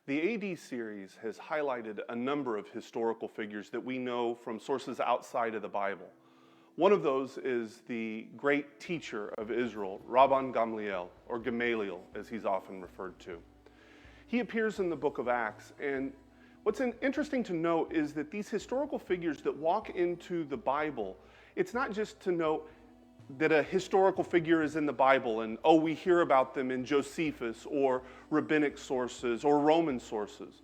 The AD series has highlighted a number of historical figures that we know from sources outside of the Bible. One of those is the great teacher of Israel, Rabbi Gamliel, or Gamaliel, as he's often referred to. He appears in the book of Acts, and what's interesting to note is that these historical figures that walk into the Bible, it's not just to note that a historical figure is in the Bible and, we hear about them in Josephus or rabbinic sources or Roman sources.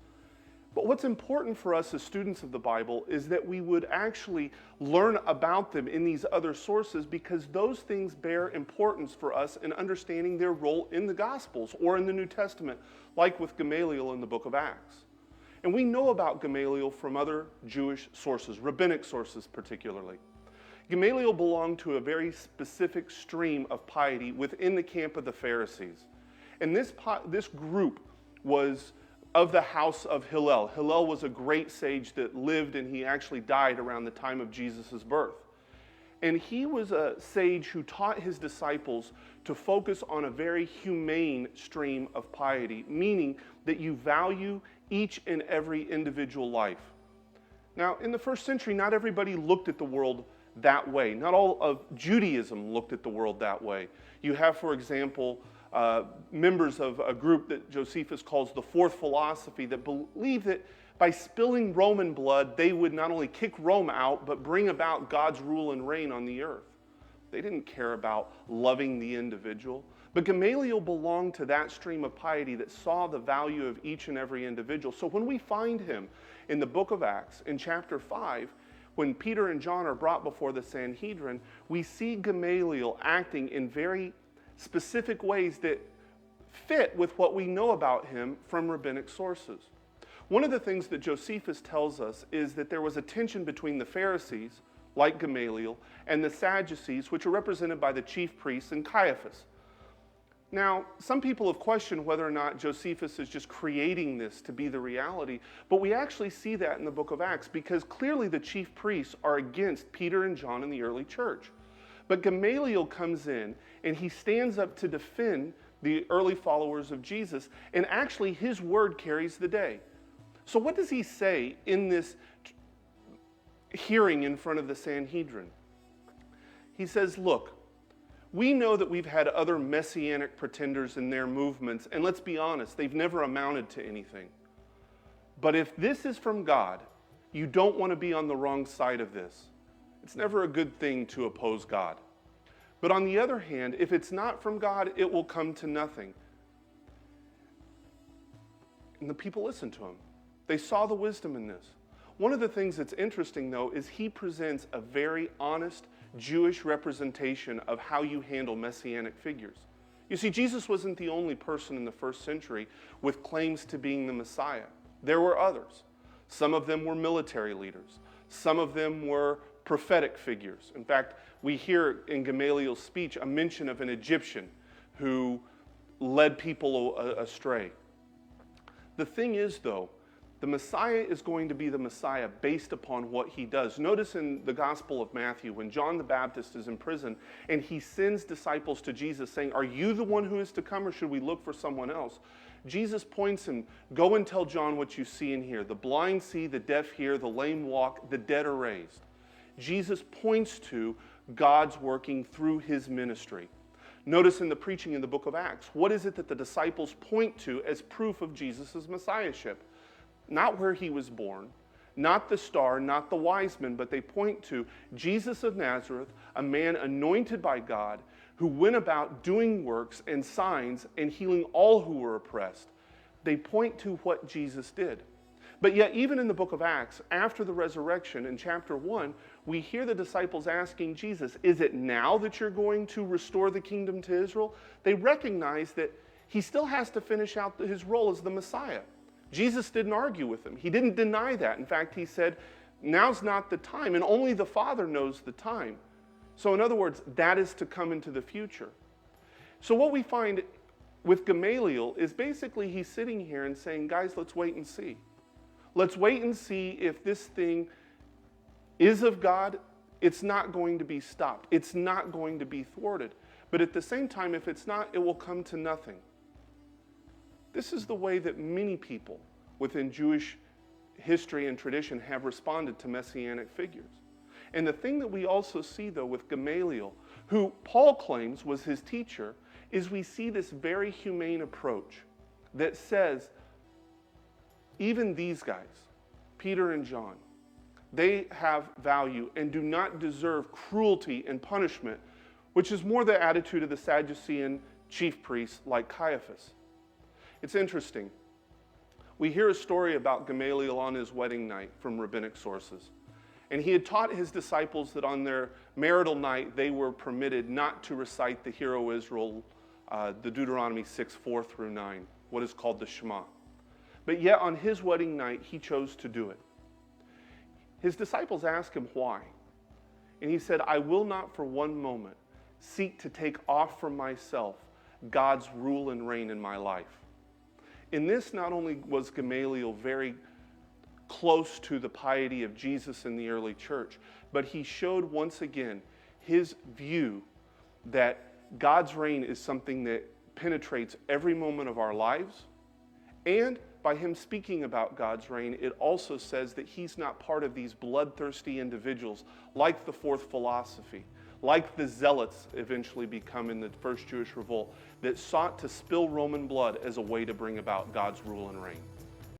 But what's important for us as students of the Bible is that we would actually learn about them in these other sources, because those things bear importance for us in understanding their role in the Gospels or in the New Testament, like with Gamaliel in the book of Acts. And we know about Gamaliel from other Jewish sources, rabbinic sources particularly. Gamaliel belonged to a very specific stream of piety within the camp of the Pharisees. And this group was of the house of Hillel. Hillel was a great sage that lived, and he actually died around the time of Jesus' birth. And he was a sage who taught his disciples to focus on a very humane stream of piety, meaning that you value each and every individual life. Now, in the first century, not everybody looked at the world that way. Not all of Judaism looked at the world that way. You have, for example, members of a group that Josephus calls the Fourth Philosophy that believe that by spilling Roman blood, they would not only kick Rome out, but bring about God's rule and reign on the earth. They didn't care about loving the individual. But Gamaliel belonged to that stream of piety that saw the value of each and every individual. So when we find him in the book of Acts, in chapter 5, when Peter and John are brought before the Sanhedrin, we see Gamaliel acting in very specific ways that fit with what we know about him from rabbinic sources. One of the things that Josephus tells us is that there was a tension between the Pharisees, like Gamaliel, and the Sadducees, which are represented by the chief priests and Caiaphas. Now, some people have questioned whether or not Josephus is just creating this to be the reality, but we actually see that in the book of Acts, because clearly the chief priests are against Peter and John in the early church. But Gamaliel comes in and he stands up to defend the early followers of Jesus, and actually his word carries the day. So what does he say in this hearing in front of the Sanhedrin? He says, look, we know that we've had other messianic pretenders in their movements, and let's be honest, they've never amounted to anything. But if this is from God, you don't want to be on the wrong side of this. It's never a good thing to oppose God. But on the other hand, if it's not from God, it will come to nothing. And the people listened to him. They saw the wisdom in this. One of the things that's interesting, though, is he presents a very honest Jewish representation of how you handle messianic figures. You see, Jesus wasn't the only person in the first century with claims to being the Messiah. There were others. Some of them were military leaders. Some of them were prophetic figures. In fact, we hear in Gamaliel's speech a mention of an Egyptian who led people astray. The thing is, though, the Messiah is going to be the Messiah based upon what he does. Notice in the Gospel of Matthew, when John the Baptist is in prison and he sends disciples to Jesus saying, are you the one who is to come, or should we look for someone else? Jesus points him, go and tell John what you see and hear. The blind see, the deaf hear, the lame walk, the dead are raised. Jesus points to God's working through his ministry. Notice in the preaching in the book of Acts, what is it that the disciples point to as proof of Jesus' messiahship? Not where he was born, not the star, not the wise men, but they point to Jesus of Nazareth, a man anointed by God, who went about doing works and signs and healing all who were oppressed. They point to what Jesus did. But yet, even in the book of Acts, after the resurrection in chapter 1, we hear the disciples asking Jesus, is it now that you're going to restore the kingdom to Israel? They recognize that he still has to finish out his role as the Messiah. Jesus didn't argue with them. He didn't deny that. In fact, he said, now's not the time, and only the Father knows the time. So in other words, that is to come into the future. So what we find with Gamaliel is basically he's sitting here and saying, guys, let's wait and see. Let's wait and see if this thing is of God. It's not going to be stopped. It's not going to be thwarted. But at the same time, if it's not, it will come to nothing. This is the way that many people within Jewish history and tradition have responded to messianic figures. And the thing that we also see, though, with Gamliel, who Paul claims was his teacher, is we see this very humane approach that says, even these guys, Peter and John, they have value and do not deserve cruelty and punishment, which is more the attitude of the Sadducean chief priests like Caiaphas. It's interesting. We hear a story about Gamliel on his wedding night from rabbinic sources. And he had taught his disciples that on their marital night, they were permitted not to recite the Hear O Israel, the Deuteronomy 6:4-9, what is called the Shema. But yet on his wedding night, he chose to do it. His disciples asked him why. And he said, I will not for one moment seek to take off from myself God's rule and reign in my life. In this, not only was Gamliel very close to the piety of Jesus in the early church, but he showed once again his view that God's reign is something that penetrates every moment of our lives. And by him speaking about God's reign, it also says that he's not part of these bloodthirsty individuals like the Fourth Philosophy, like the Zealots eventually become in the First Jewish Revolt, that sought to spill Roman blood as a way to bring about God's rule and reign.